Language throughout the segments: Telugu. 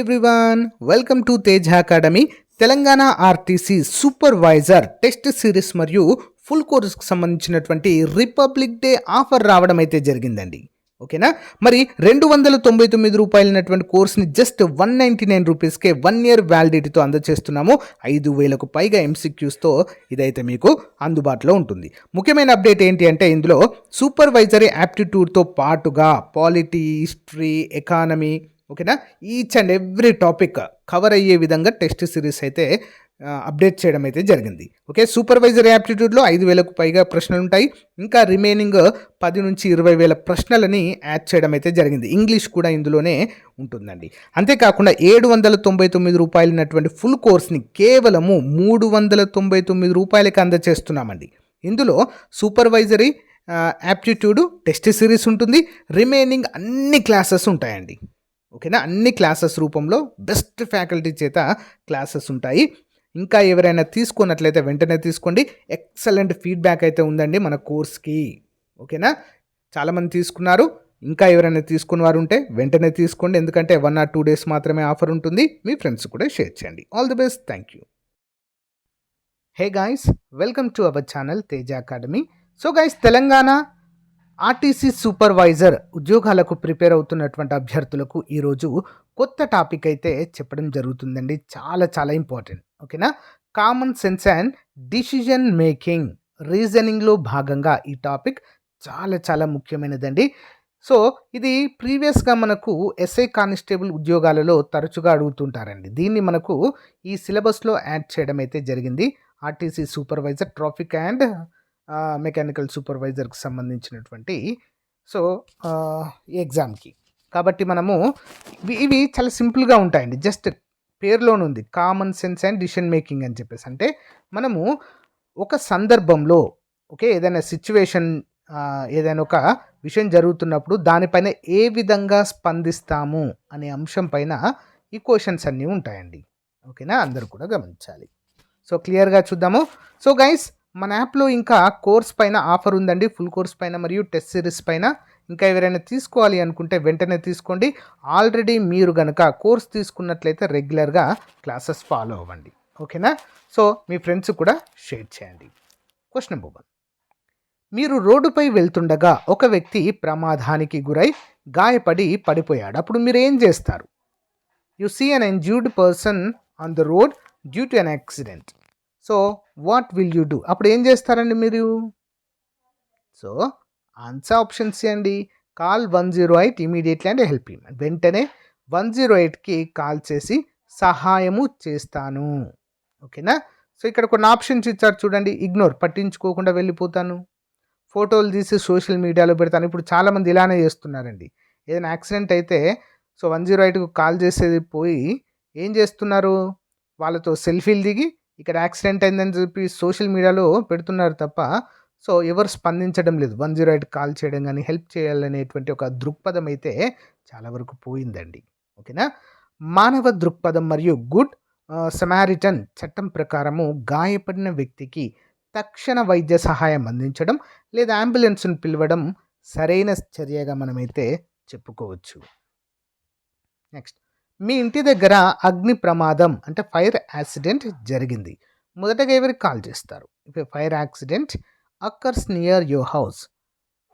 Everyone welcome to Tej academy. Telangana RTC supervisor test series మరియు ఫుల్ కోర్స్కి సంబంధించినటువంటి రిపబ్లిక్ డే ఆఫర్ రావడం అయితే జరిగిందండి. ఓకేనా, మరి రూ. 299 కోర్స్ని జస్ట్ 199 రూపీస్కే 1 ఇయర్ వ్యాలిడిటీతో అందజేస్తున్నాము. 5,000కు పైగా ఎంసీక్యూస్తో ఇదైతే మీకు అందుబాటులో ఉంటుంది. ముఖ్యమైన అప్డేట్ ఏంటి అంటే ఇందులో సూపర్వైజరీ యాప్టిట్యూడ్తో పాటుగా పాలిటీ, హిస్టరీ, ఎకానమీ, ఓకేనా, each and every topic cover అయ్యే విధంగా టెస్ట్ సిరీస్ అయితే అప్డేట్ చేయడం అయితే జరిగింది. ఓకే, సూపర్వైజరీ యాప్టిట్యూడ్లో 5,000కు పైగా ప్రశ్నలు ఉంటాయి. ఇంకా రిమైనింగ్ 10 నుంచి 20,000 ప్రశ్నలని యాడ్ చేయడం అయితే జరిగింది. ఇంగ్లీష్ కూడా ఇందులోనే ఉంటుందండి. అంతేకాకుండా రూ. 799 ఫుల్ కోర్స్ని కేవలము రూ. 399 అందజేస్తున్నామండి. ఇందులో సూపర్వైజరీ యాప్టిట్యూడ్ టెస్ట్ సిరీస్ ఉంటుంది. రిమైనింగ్ అన్ని క్లాసెస్ ఉంటాయండి. ఓకేనా, అన్ని క్లాసెస్ రూపంలో బెస్ట్ ఫ్యాకల్టీ చేత క్లాసెస్ ఉంటాయి. ఇంకా ఎవరైనా తీసుకున్నట్లయితే వెంటనే తీసుకోండి. ఎక్సలెంట్ ఫీడ్బ్యాక్ అయితే ఉందండి మన కోర్స్కి. ఓకేనా, చాలామంది తీసుకున్నారు. ఇంకా ఎవరైనా తీసుకున్న వారు ఉంటే వెంటనే తీసుకోండి, ఎందుకంటే 1 or 2 days మాత్రమే ఆఫర్ ఉంటుంది. మీ ఫ్రెండ్స్ కూడా షేర్ చేయండి. All the best, thank you. Hey guys, welcome to our channel Teja academy. So guys, Telangana RTC supervisor ఉద్యోగాలకు ప్రిపేర్ అవుతున్నటువంటి అభ్యర్థులకు ఈరోజు కొత్త టాపిక్ అయితే చెప్పడం జరుగుతుందండి. చాలా చాలా ఇంపార్టెంట్. ఓకేనా, common sense and decision making రీజనింగ్లో భాగంగా ఈ టాపిక్ చాలా చాలా ముఖ్యమైనదండి. సో ఇది ప్రీవియస్గా మనకు ఎస్ఐ కానిస్టేబుల్ ఉద్యోగాలలో తరచుగా అడుగుతుంటారండి. దీన్ని మనకు ఈ సిలబస్లో యాడ్ చేయడం అయితే జరిగింది. RTC supervisor, traffic and mechanical సూపర్వైజర్కి సంబంధించినటువంటి సో ఎగ్జామ్కి. కాబట్టి మనము ఇవి చాలా సింపుల్గా ఉంటాయండి. జస్ట్ పేరులోనే ఉంది common sense and decision making అని చెప్పేసి. అంటే మనము ఒక సందర్భంలో ఏదైనా సిచ్యువేషన్, ఏదైనా ఒక విషయం జరుగుతున్నప్పుడు దానిపైన ఏ విధంగా స్పందిస్తాము అనే అంశం పైన ఈ క్వశ్చన్స్ అన్నీ ఉంటాయండి. ఓకేనా, అందరూ కూడా గమనించాలి. సో క్లియర్గా చూద్దాము. సో గైస్, మన యాప్లో ఇంకా కోర్స్ పైన ఆఫర్ ఉందండి, ఫుల్ కోర్స్ పైన మరియు టెస్ట్ సిరీస్ పైన. ఇంకా ఎవరైనా తీసుకోవాలి అనుకుంటే వెంటనే తీసుకోండి. ఆల్రెడీ మీరు కనుక కోర్స్ తీసుకున్నట్లయితే రెగ్యులర్గా క్లాసెస్ ఫాలో అవ్వండి. ఓకేనా, సో మీ ఫ్రెండ్స్ కూడా షేర్ చేయండి. క్వశ్చన్ నెంబర్ 1, మీరు రోడ్డుపై వెళ్తుండగా ఒక వ్యక్తి ప్రమాదానికి గురై గాయపడి పడిపోయాడు. అప్పుడు మీరు ఏం చేస్తారు? You see an injured person on the road due to an accident. So what will you do? అప్పుడు ఏం చేస్తారండి మీరు? సో ఆన్సర్ ఆప్షన్స్ అండి. Call 108 immediately and help him. వెంటనే 108కి కాల్ చేసి సహాయము చేస్తాను. ఓకేనా, సో ఇక్కడ కొన్ని ఆప్షన్స్ ఇచ్చారు చూడండి. ఇగ్నోర్, పట్టించుకోకుండా వెళ్ళిపోతాను. ఫోటోలు తీసి సోషల్ మీడియాలో పెడతాను. ఇప్పుడు చాలామంది ఇలానే చేస్తున్నారండి. ఏదైనా యాక్సిడెంట్ అయితే సో 108కు కాల్ చేసేది పోయి ఏం చేస్తున్నారు? వాళ్ళతో సెల్ఫీలు దిగి ఇక్కడ యాక్సిడెంట్ అయిందని చెప్పి సోషల్ మీడియాలో పెడుతున్నారు తప్ప సో ఎవరు స్పందించడం లేదు. 108 కాల్ చేయడం కానీ హెల్ప్ చేయాలనేటువంటి ఒక దృక్పథం అయితే చాలా వరకు పోయిందండి. ఓకేనా, మానవ దృక్పథం మరియు గుడ్ సమారిటన్ చట్టం ప్రకారము గాయపడిన వ్యక్తికి తక్షణ వైద్య సహాయం అందించడం లేదా అంబులెన్స్ను పిలవడం సరైన చర్యగా మనమైతే చెప్పుకోవచ్చు. నెక్స్ట్, మీ ఇంటి దగ్గర అగ్ని ప్రమాదం అంటే ఫైర్ యాక్సిడెంట్ జరిగింది. మొదటగా ఎవరికి కాల్ చేస్తారు? If A fire accident occurs near your house,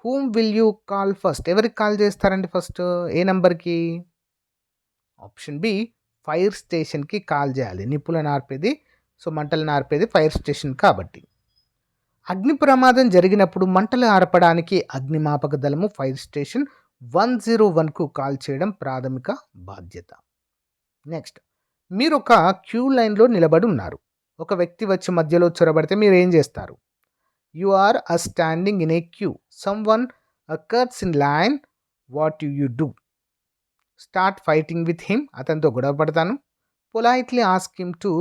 whom will you call first? ఎవరికి కాల్ చేస్తారండి ఫస్ట్? ఏ నెంబర్కి? ఆప్షన్ బి, ఫైర్ స్టేషన్కి కాల్ చేయాలి. నిప్పులను ఆర్పేది, సో మంటలను ఆర్పేది ఫైర్ స్టేషన్ కాబట్టి. అగ్ని ప్రమాదం జరిగినప్పుడు మంటలు ఆర్పడానికి అగ్నిమాపక దళము ఫైర్ స్టేషన్ 101కు కాల్ చేయడం ప్రాథమిక బాధ్యత. నెక్స్ట్, మీరు ఒక క్యూ లైన్లో నిలబడి ఉన్నారు. ఒక వ్యక్తి వచ్చి మధ్యలో చొరబడితే మీరు ఏం చేస్తారు? You are standing in a queue, someone cuts in line, what you do? Start fighting with him, అతనితో గొడవ పడతాను. Politely ask him to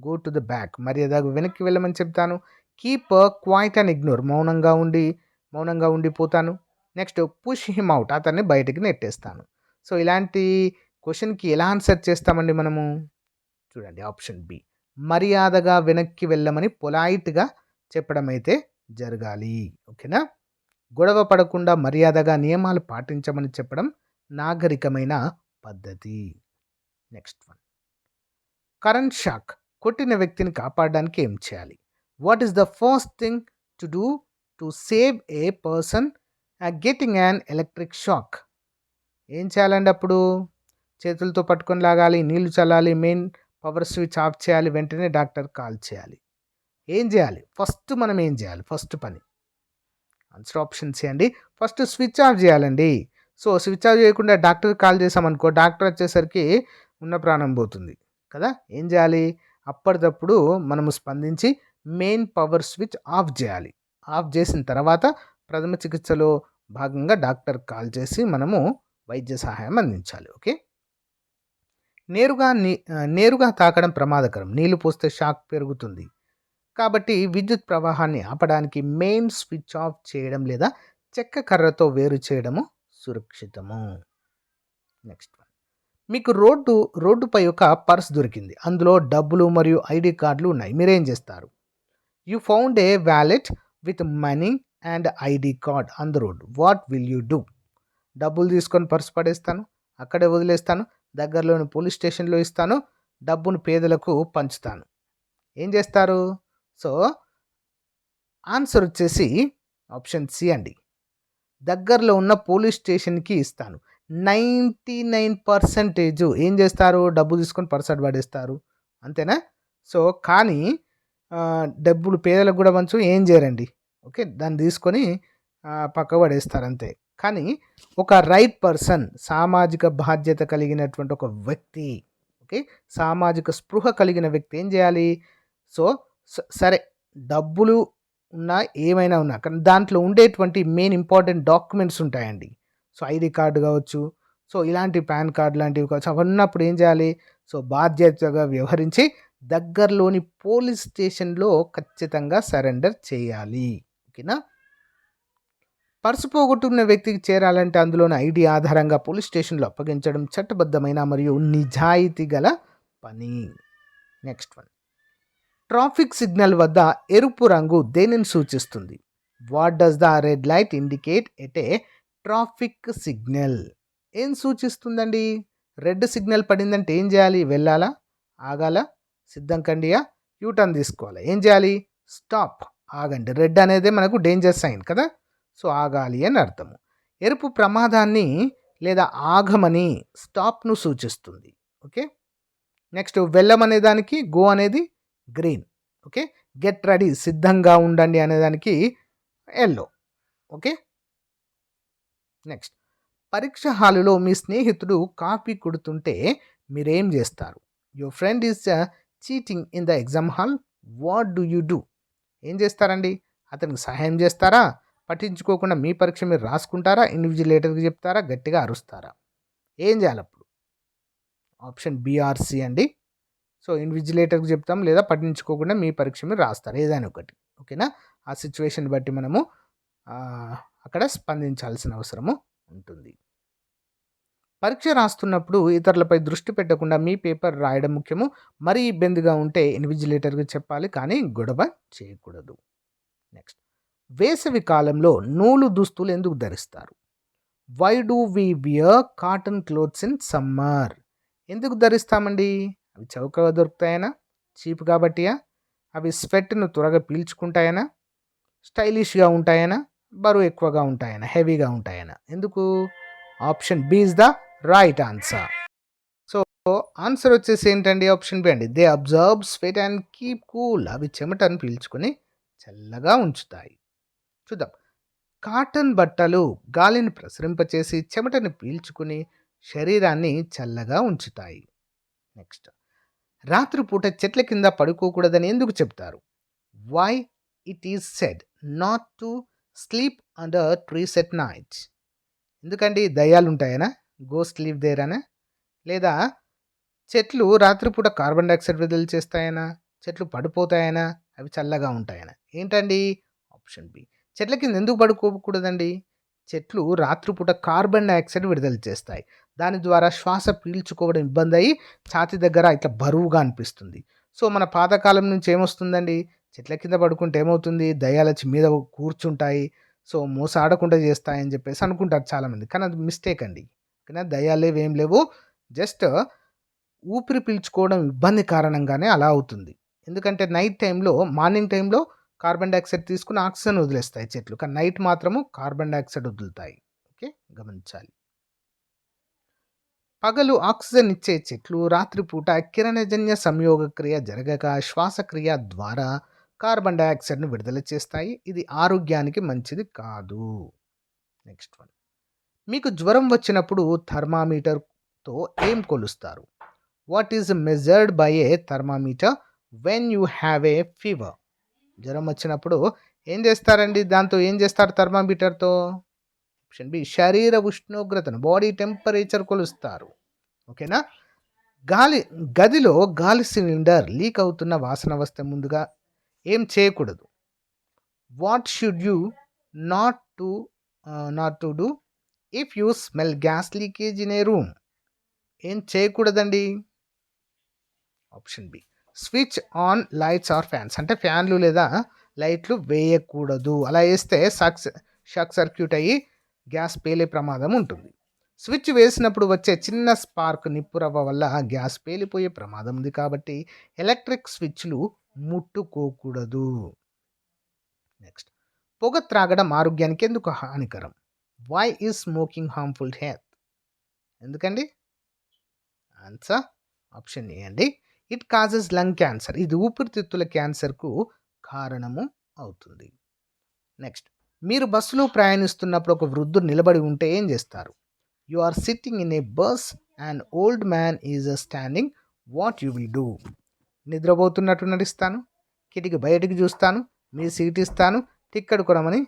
go to the back, మర్యాదగా వెనక్కి వెళ్ళమని చెప్తాను. కీప్ క్వైట్ అండ్ ఇగ్నోర్, మౌనంగా ఉండిపోతాను. నెక్స్ట్, పుష్ హిమ్ అవుట్, అతన్ని బయటికి నెట్టేస్తాను. సో ఇలాంటి క్వశ్చన్కి ఎలా ఆన్సర్ చేస్తామండి మనము? చూడండి, ఆప్షన్ బి, మర్యాదగా వెనక్కి వెళ్ళమని పొలైట్గా చెప్పడం అయితే జరగాలి. ఓకేనా, గొడవ పడకుండా మర్యాదగా నియమాలు పాటించమని చెప్పడం నాగరికమైన పద్ధతి. నెక్స్ట్ వన్, కరెంట్ షాక్, కొట్టిన వ్యక్తిని కాపాడడానికి ఏం చేయాలి? What is the first thing to do to save a person getting an electric shock? ఏం చేయాలండి అప్పుడు? చేతులతో పట్టుకొని లాగాలి, నీళ్లు చల్లాలి, మెయిన్ పవర్ స్విచ్ ఆఫ్ చేయాలి, వెంటనే డాక్టర్ కాల్ చేయాలి. ఏం చేయాలి ఫస్ట్? మనం ఏం చేయాలి ఫస్ట్ పని? ఆన్సర్ ఆప్షన్ సి అండి. ఫస్ట్ స్విచ్ ఆఫ్ చేయాలండి. సో స్విచ్ ఆఫ్ చేయకుండా డాక్టర్ కాల్ చేసామనుకో, డాక్టర్ వచ్చేసరికి ఉన్న ప్రాణం పోతుంది కదా. ఏం చేయాలి? అప్పటిదప్పుడు మనము స్పందించి మెయిన్ పవర్ స్విచ్ ఆఫ్ చేయాలి. ఆఫ్ చేసిన తర్వాత ప్రథమ చికిత్సలో భాగంగా డాక్టర్ కాల్ చేసి మనము వైద్య సహాయం అందించాలి. ఓకే. నేరుగా తాకడం ప్రమాదకరం, నీళ్లు పోస్తే షాక్ పెరుగుతుంది. కాబట్టి విద్యుత్ ప్రవాహాన్ని ఆపడానికి మెయిన్ స్విచ్ ఆఫ్ చేయడం లేదా చెక్క కర్రతో వేరు చేయడము సురక్షితము. నెక్స్ట్ వన్, మీకు రోడ్డుపై ఒక పర్స్ దొరికింది, అందులో డబ్బులు మరియు ఐడి కార్డులు ఉన్నాయి. మీరేం చేస్తారు? You found a wallet with money and ID card on the road. What will you do? డబ్బులు తీసుకొని పర్స్ పడేస్తాను, అక్కడే వదిలేస్తాను, దగ్గరలోని పోలీస్ స్టేషన్లో ఇస్తాను, డబ్బును పేదలకు పంచుతాను. ఏం చేస్తారు? సో ఆన్సర్ వచ్చేసి ఆప్షన్ సి అండి. దగ్గరలో ఉన్న పోలీస్ స్టేషన్కి ఇస్తాను. 99% ఏం చేస్తారు? డబ్బు తీసుకొని పర్స్ పడేస్తారు, అంతేనా? సో కానీ డబ్బులు పేదలకు కూడా పంచు ఏం చేయరండి. ఓకే, దాన్ని తీసుకొని పక్క పడేస్తారు అంతే. కానీ ఒక రైట్ పర్సన్, సామాజిక బాధ్యత కలిగినటువంటి ఒక వ్యక్తి, ఓకే, సామాజిక స్పృహ కలిగిన వ్యక్తి ఏం చేయాలి? సో సరే, డబ్బులు ఉన్నా ఏమైనా ఉన్నా కానీ దాంట్లో ఉండేటువంటి మెయిన్ ఇంపార్టెంట్ డాక్యుమెంట్స్ ఉంటాయండి. సో ఐడి కార్డు కావచ్చు, సో ఇలాంటి పాన్ కార్డు లాంటివి కావచ్చు, అవన్నప్పుడు ఏం చేయాలి? సో బాధ్యతగా వ్యవహరించి దగ్గరలోని పోలీస్ స్టేషన్లో ఖచ్చితంగా సరెండర్ చేయాలి. ఓకేనా? పర్సు పోగొట్టుకున్న వ్యక్తికి చేరాలంటే అందులోని ఐడి ఆధారంగా పోలీస్ స్టేషన్లో అప్పగించడం చట్టబద్ధమైన మరియు నిజాయితీ గల పని. నెక్స్ట్ వన్, ట్రాఫిక్ సిగ్నల్ వద్ద ఎరుపు రంగు దేనిని సూచిస్తుంది? What does the red light indicate at a traffic signal? ఏం సూచిస్తుందండి? రెడ్ సిగ్నల్ పడిందంటే ఏం చేయాలి? వెళ్ళాలా, ఆగాల, సిద్ధం కండియా, యూటర్న్ తీసుకోవాలి? ఏం చేయాలి? స్టాప్, ఆగండి. రెడ్ అనేది మనకు డేంజర్ సైన్ కదా, సో ఆగాలి అని అర్థము. ఎరుపు ప్రమాదాన్ని లేదా ఆగమని, స్టాప్ను సూచిస్తుంది. ఓకే. నెక్స్ట్ వెళ్ళమనే దానికి గో అనేది గ్రీన్. ఓకే. గెట్ రెడీ, సిద్ధంగా ఉండండి అనేదానికి ఎల్లో. ఓకే. నెక్స్ట్, పరీక్ష హాలులో మీ స్నేహితుడు కాపీ కొడుతుంటే మీరేం చేస్తారు? Your friend is cheating in the exam hall. What do you do? ఏం చేస్తారండి? అతనికి సహాయం చేస్తారా? పట్టించుకోకుండా మీ పరీక్ష మీరు రాసుకుంటారా? ఇన్విజిలేటర్కి చెప్తారా? గట్టిగా అరుస్తారా? ఏం చేయాలి అప్పుడు? ఆప్షన్ బిఆర్సి అండి. సో ఇన్విజిలేటర్కి చెప్తాం, లేదా పట్టించుకోకుండా మీ పరీక్ష మీరు రాస్తారు, ఏదైనా ఒకటి. ఓకేనా? ఆ సిచ్యువేషన్ బట్టి మనము అక్కడ స్పందించాల్సిన అవసరము ఉంటుంది. పరీక్ష రాస్తున్నప్పుడు ఇతరులపై దృష్టి పెట్టకుండా మీ పేపర్ రాయడం ముఖ్యము. మరీ ఇబ్బందిగా ఉంటే ఇన్విజిలేటర్కి చెప్పాలి, కానీ గొడవ చేయకూడదు. నెక్స్ట్, వేసవి కాలంలో నూలు దుస్తులు ఎందుకు ధరిస్తారు? Why do we wear cotton clothes in summer? ఎందుకు ధరిస్తామండి? అవి చౌకగా దొరుకుతాయనా? చీప్ కాబట్టియా? అవి స్వెట్ను త్వరగా పీల్చుకుంటాయనా? స్టైలిష్గా ఉంటాయనా? బరువు ఎక్కువగా ఉంటాయనా? హెవీగా ఉంటాయనా? ఎందుకు? Option B is the right answer. So answer వచ్చేసి ఏంటండి? ఆప్షన్ బి అండి. They absorb sweat and keep cool. అవి చెమటను పీల్చుకొని చల్లగా ఉంచుతాయి. చూద్దాం. కాటన్ బట్టలు గాలిని ప్రసరింపచేసి చెమటను పీల్చుకుని శరీరాన్ని చల్లగా ఉంచుతాయి. నెక్స్ట్, రాత్రిపూట చెట్ల కింద పడుకోకూడదని ఎందుకు చెప్తారు? Why it is said not to sleep under trees at night? ఎందుకండి? దయ్యాలు ఉంటాయనా? గోస్ట్ లీవ్ దేర్ అనా? లేదా చెట్లు రాత్రిపూట కార్బన్ డైఆక్సైడ్ విడుదల చేస్తాయనా? చెట్లు పడిపోతాయనా? అవి చల్లగా ఉంటాయనా? ఏంటండి? Option B. చెట్ల కింద ఎందుకు పడుకోకూడదండి? చెట్లు రాత్రిపూట కార్బన్ డైఆక్సైడ్ విడుదల చేస్తాయి. దాని ద్వారా శ్వాస పీల్చుకోవడం ఇబ్బంది అయ్యి ఛాతీ దగ్గర ఇట్లా బరువుగా అనిపిస్తుంది. సో మన పాతకాలం నుంచి ఏమొస్తుందండి? చెట్ల కింద పడుకుంటే ఏమవుతుంది? దయ్యాలు వచ్చి మీద కూర్చుంటాయి, సో మోసాడకుండా చేస్తాయని చెప్పేసి అనుకుంటారు చాలామంది, కానీ అది మిస్టేక్ అండి. ఓకేనా? దయ్యాలు లేవు, ఏం లేవు. జస్ట్ ఊపిరి పీల్చుకోవడం ఇబ్బంది కారణంగానే అలా అవుతుంది. ఎందుకంటే నైట్ టైంలో, మార్నింగ్ టైంలో కార్బన్ డయాక్సైడ్ తీసుకొని ఆక్సిజన్ వదిలేస్తాయి చెట్లు. కానీ నైట్ మాత్రము కార్బన్ డయాక్సైడ్ వదులుతాయి. ఓకే, గమనించాలి. పగలు ఆక్సిజన్ ఇచ్చే చెట్లు రాత్రిపూట కిరణజన్య సంయోగక్రియ జరగక శ్వాసక్రియ ద్వారా కార్బన్ డయాక్సైడ్ను విడుదల చేస్తాయి. ఇది ఆరోగ్యానికి మంచిది కాదు. Next one. మీకు జ్వరం వచ్చినప్పుడు థర్మామీటర్తో ఏం కొలుస్తారు? What is measured by A thermometer when you have a fever? జ్వరం వచ్చినప్పుడు ఏం చేస్తారండి? దాంతో ఏం చేస్తారు థర్మామీటర్తో? ఆప్షన్ బి, శరీర ఉష్ణోగ్రతను, బాడీ టెంపరేచర్ కొలుస్తారు. ఓకేనా? గదిలో గాలి సిలిండర్ లీక్ అవుతున్న వాసన వస్తే ముందుగా ఏం చేయకూడదు? What should you not to do if you smell gas leakage in a room? ఏం చేయకూడదండి? Option B, switch on lights or fans. అంటే ఫ్యాన్లు లేదా లైట్లు వేయకూడదు. అలా వేస్తే షాక్ సర్క్యూట్ అయ్యి గ్యాస్ పేలే ప్రమాదం ఉంటుంది. స్విచ్ వేసినప్పుడు వచ్చే చిన్న స్పార్క్ నిప్పురవ్వ వల్ల గ్యాస్ పేలిపోయే ప్రమాదం ఉంది. కాబట్టి ఎలక్ట్రిక్ స్విచ్లు ముట్టుకోకూడదు. నెక్స్ట్. పొగ త్రాగడం ఆరోగ్యానికి ఎందుకు హానికరం? Why is smoking harmful to health? ఎందుకండి? ఆన్సర్ ఆప్షన్ ఏ అండి. It causes lung cancer. ఇది ఊపిరితిత్తుల క్యాన్సర్కు కారణము అవుతుంది. నెక్స్ట్. మీరు బస్సులో ప్రయాణిస్తున్నప్పుడు ఒక వృద్ధుడు నిలబడి ఉంటే ఏం చేస్తారు? You are sitting in a bus and old man is standing. What you will do? నిద్రపోతున్నట్టు నడుస్తాను, కిటికీ బయటికి చూస్తాను, మీ సీట్ ఇస్తాను, టిక్కెట్ కొనమని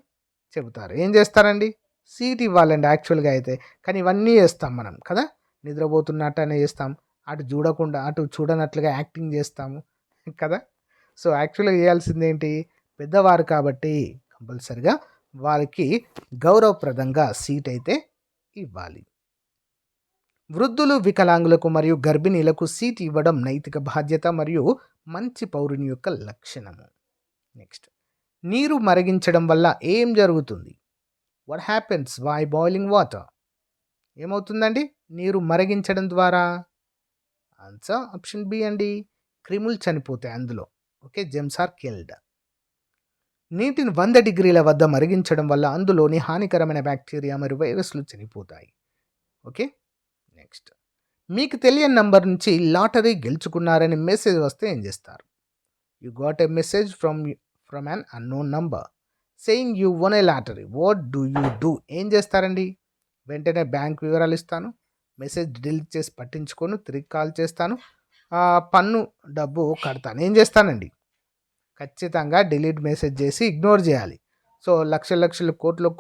చెబుతారు. ఏం చేస్తారండి? సీట్ ఇవ్వాలండి యాక్చువల్గా అయితే. కానీ ఇవన్నీ చేస్తాం మనం కదా. నిద్రపోతున్నట్టనే చేస్తాం, అటు చూడనట్లుగా యాక్టింగ్ చేస్తాము కదా. సో యాక్చువల్గా చేయాల్సింది ఏంటి? పెద్దవారు కాబట్టి కంపల్సరిగా వారికి గౌరవప్రదంగా సీట్ అయితే ఇవ్వాలి. వృద్ధులు, వికలాంగులకు మరియు గర్భిణీలకు సీట్ ఇవ్వడం నైతిక బాధ్యత మరియు మంచి పౌరుని యొక్క లక్షణము. నెక్స్ట్. నీరు మరిగించడం వల్ల ఏం జరుగుతుంది? What happens by boiling water? ఏమవుతుందండి నీరు మరిగించడం ద్వారా? ఆన్సర్ ఆప్షన్ బి అండి. క్రిములు చనిపోతాయి అందులో. Okay, germs are killed. నీటిని 100 డిగ్రీల వద్ద మరిగించడం వల్ల అందులోని హానికరమైన బ్యాక్టీరియా మరియు వైరస్లు చనిపోతాయి. Okay, next. మీకు తెలియని నంబర్ నుంచి లాటరీ గెలుచుకున్నారని మెసేజ్ వస్తే ఏం చేస్తారు? You got a message from an unknown number saying you one A lottery. What do you do? ఏం చేస్తారండి? వెంటనే బ్యాంక్ వివరాలు ఇస్తాను, మెసేజ్ డిలీట్ చేసి పట్టించుకొని తిరిగి కాల్ చేస్తాను, పన్ను డబ్బు కడతాను. ఏం చేస్తానండి? ఖచ్చితంగా డిలీట్ మెసేజ్ చేసి ఇగ్నోర్ చేయాలి. సో లక్షలు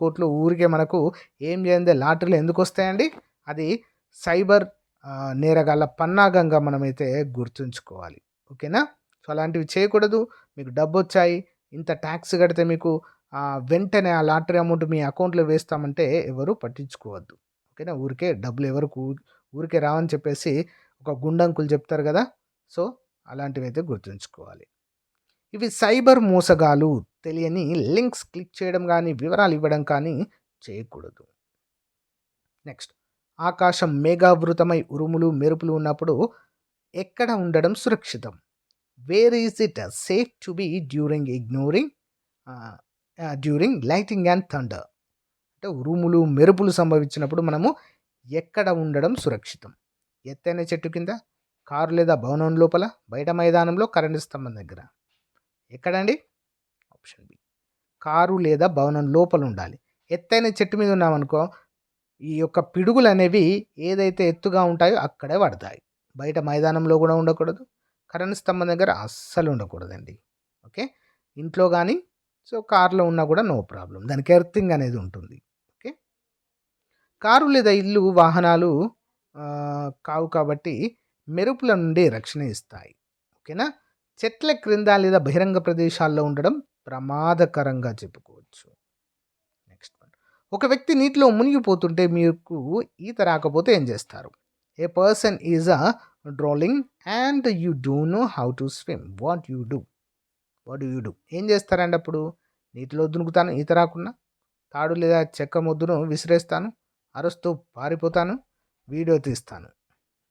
కోట్లు ఊరికే మనకు ఏం చేయందే లాటరీలు ఎందుకు వస్తాయండి? అది సైబర్ నేరగాళ్ళ పన్నాగంగా మనమైతే గుర్తుంచుకోవాలి. ఓకేనా? సో అలాంటివి చేయకూడదు. మీకు డబ్బు వచ్చాయి, ఇంత ట్యాక్స్ కడితే మీకు వెంటనే ఆ లాటరీ అమౌంట్ మీ అకౌంట్లో వేస్తామంటే ఎవరు పట్టించుకోవద్దు. ఓకేనా? డబ్బులు ఎవరికి ఊరికే రావని చెప్పేసి ఒక గుండంకులు చెప్తారు కదా. సో అలాంటివి అయితే గుర్తుంచుకోవాలి. ఇవి సైబర్ మోసగాలు. తెలియని లింక్స్ క్లిక్ చేయడం కానీ వివరాలు ఇవ్వడం కానీ చేయకూడదు. నెక్స్ట్. ఆకాశం మేఘావృతమై ఉరుములు మెరుపులు ఉన్నప్పుడు ఎక్కడ ఉండడం సురక్షితం? Where is it safe to be during lighting and thunder? అంటే ఉరుములు మెరుపులు సంభవించినప్పుడు మనము ఎక్కడ ఉండడం సురక్షితం? ఎత్తైన చెట్టు కింద, కారు లేదా భవనం లోపల, బయట మైదానంలో, కరెంటు స్తంభం దగ్గర. ఎక్కడండి? ఆప్షన్ బి, కారు లేదా భవనం లోపల ఉండాలి. ఎత్తైన చెట్టు మీద ఉన్నామనుకో, ఈ యొక్క పిడుగులు అనేవి ఏదైతే ఎత్తుగా ఉంటాయో అక్కడే పడతాయి. బయట మైదానంలో కూడా ఉండకూడదు, కరెంటు స్తంభం దగ్గర అస్సలు ఉండకూడదండి. ఓకే, ఇంట్లో కానీ సో కారులో ఉన్నా కూడా నో ప్రాబ్లం, దానికి ఎర్తింగ్ అనేది ఉంటుంది. ఓకే, కారు లేదా ఇల్లు వాహనాలు కావు కాబట్టి మెరుపుల నుండి రక్షణ ఇస్తాయి. ఓకేనా? చెట్ల క్రింద లేదా బహిరంగ ప్రదేశాల్లో ఉండడం ప్రమాదకరంగా చెప్పుకోవచ్చు. Next one. ఒక వ్యక్తి నీటిలో మునిగిపోతుంటే మీకు ఈత రాకపోతే ఏం చేస్తారు? A person is drowning and you do know how to swim. What do you do? ఏం చేస్తారండి అప్పుడు? నీటిలో దునుకుతాను ఈత రాకుండా, తాడు లేదా చెక్క మొద్దును విసిరేస్తాను, అరుస్తూ పారిపోతాను, వీడియో తీస్తాను.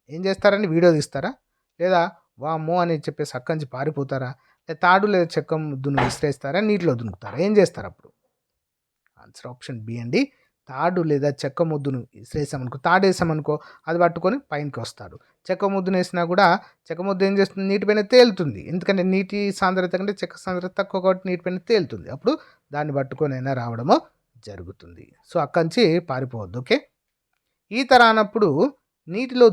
ఏం చేస్తారండి? వీడియో తీస్తారా? లేదా వామ్మో అని చెప్పేసి అక్కడి నుంచి పారిపోతారా? లేదా తాడు లేదా చెక్క ముద్దును విసిరేస్తారా? నీటిలో దునుకుతారా? ఏం చేస్తారప్పుడు? ఆన్సర్ ఆప్షన్ బి అండి. తాడు లేదా చెక్క ముద్దును విసిరేసామనుకో, తాడేసామనుకో అది పట్టుకొని పైనకి వస్తాడు. చెక్క ముద్దునేసినా కూడా చెక్క ముద్దు ఏం చేస్తుంది? నీటిపైన తేలుతుంది. ఎందుకంటే నీటి సాంద్రత కంటే చెక్క సాంద్రత తక్కువ కాబట్టి నీటిపైన తేలుతుంది. అప్పుడు దాన్ని పట్టుకొనైనా రావడము జరుగుతుంది. సో, అక్కడి నుంచి పారిపోవద్దు. ఓకే. ఈత రానప్పుడు నీటిలో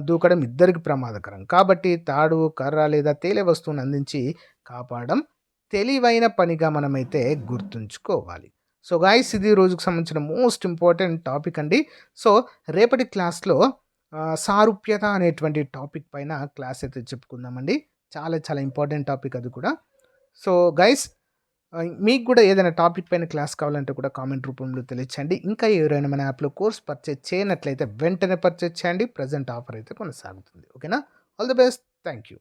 దూకడం ఇద్దరికి ప్రమాదకరం. కాబట్టి తాడు, కర్ర లేదా తేలే వస్తువుని అందించి కాపాడడం తెలివైన పనిగా మనమైతే గుర్తుంచుకోవాలి. సో గాయ్స్, ఇది రోజుకు సంబంధించిన మోస్ట్ ఇంపార్టెంట్ టాపిక్ అండి. సో రేపటి క్లాస్‌లో సారూప్యత అనేటువంటి టాపిక్ పైన క్లాస్ అయితే చెప్పుకుందామండి. చాలా చాలా ఇంపార్టెంట్ టాపిక్ అది కూడా. సో గైస్, మీకు కూడా ఏదైనా టాపిక్ పైన క్లాస్ కావాలంటే కూడా కామెంట్ రూపంలో తెలియచేయండి. ఇంకా ఎవరైనా మన యాప్‌లో కోర్స్ పర్చేజ్ చేయనట్లయితే వెంటనే పర్చేజ్ చేయండి. ప్రెజెంట్ ఆఫర్ అయితే కొనసాగుతుంది. ఓకేనా? All the best. Thank you.